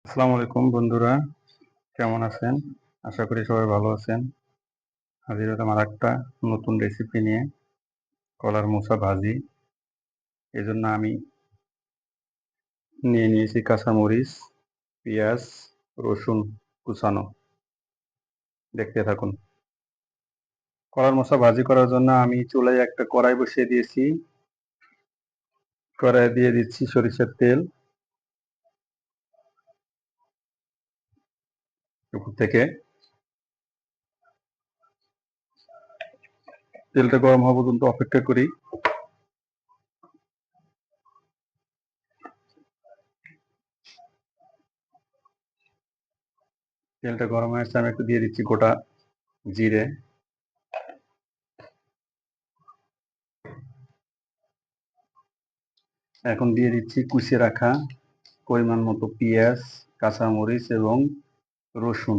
আসসালামু আলাইকুম বন্ধুরা, কেমন আছেন? আশা করি সবাই ভালো আছেন। হাজির হলাম আরেকটা নতুন রেসিপি নিয়ে, কলার মোচা ভাজি। এজন্য আমি নিয়ে নিয়েছি কাঁচামরিচ, পেঁয়াজ, রসুন কুচানো। দেখতে থাকুন। কলার মোচা ভাজি করার জন্য আমি চুলায় একটা কড়াই বসিয়ে দিয়েছি। কড়াইয়ে দিয়ে দিচ্ছি সরিষার তেল। উপর থেকে তেলটা গরম হওয়া পর্যন্ত অপেক্ষা করি। তেলটা গরম হয়ে আসছে, আমি একটু দিয়ে দিচ্ছি গোটা জিরে। এখন দিয়ে দিচ্ছি কুচিয়ে রাখা পরিমাণ মতো পেঁয়াজ, কাঁচামরিচ এবং রসুন।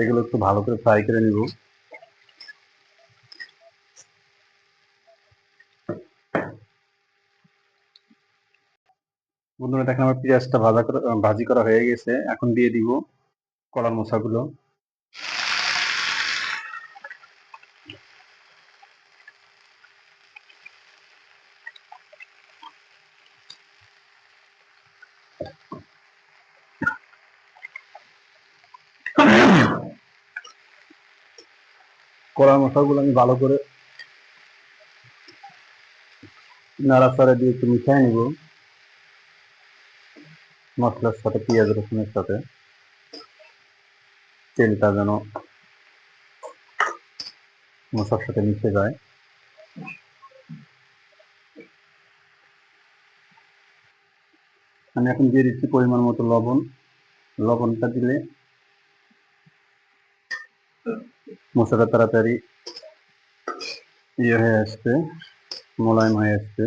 এগুলো একটু ভালো করে ফ্রাই করে নিব। বন্ধুরা দেখেন আমার পেঁয়াজটা ভাজি করা হয়ে গেছে। এখন দিয়ে দিব কলার মোচাগুলো। কলার মোচাগুলো আমি ভালো করে নাড়াচাড়া দিয়ে একটু মিশিয়ে নিব মশলার সাথে, পেঁয়াজ রসুনের সাথে। তেলটা যেন মশলার সাথে মিশে যায়। আমি এখন দিয়ে দিচ্ছি পরিমাণ মতো লবণ। লবণটা দিলে মশলাটা তাড়াতাড়ি হয়ে আসবে, মোলায়েম হয়ে আসবে।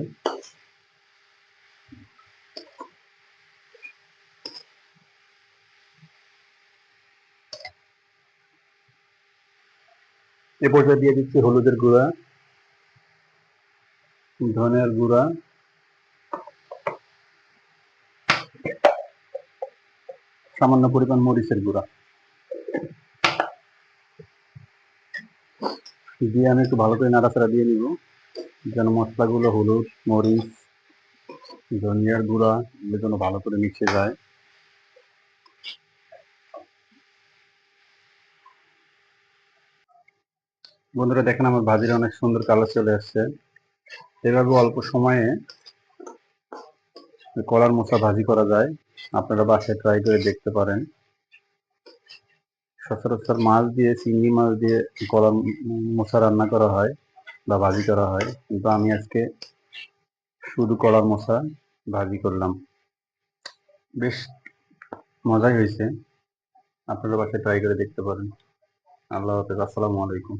এ পর্যায়ে দিয়ে দিচ্ছি হলুদের গুঁড়া, ধনিয়ার গুঁড়া, সামান্য পরিমাণ মরিচের গুঁড়া দিয়ে আমি একটু ভালো করে নাড়াচাড়া দিয়ে নিব, যেন মশলাগুলো হলুদ, মরিচ, ধনিয়ার গুঁড়া এগুলো যেন ভালো করে মিশে যায়। বন্ধুরা দেখেন আমার ভাজির অনেক সুন্দর কালার চলে আসছে। এভাবে অল্প সময়ে কলার মোচা ভাজি করা যায়। আপনারা বাসায় ট্রাই করে দেখতে পারেন। সচরাচর মাছ দিয়ে, চিংড়ি মাছ দিয়ে কলার মোচা রান্না করা হয় বা ভাজি করা হয়, কিন্তু আমি আজকে শুধু কলার মোচা ভাজি করলাম। বেশ মজাই হয়েছে। আপনারা বাসায় ট্রাই করে দেখতে পারেন। আল্লাহ হাফেজ। আসসালামু আলাইকুম।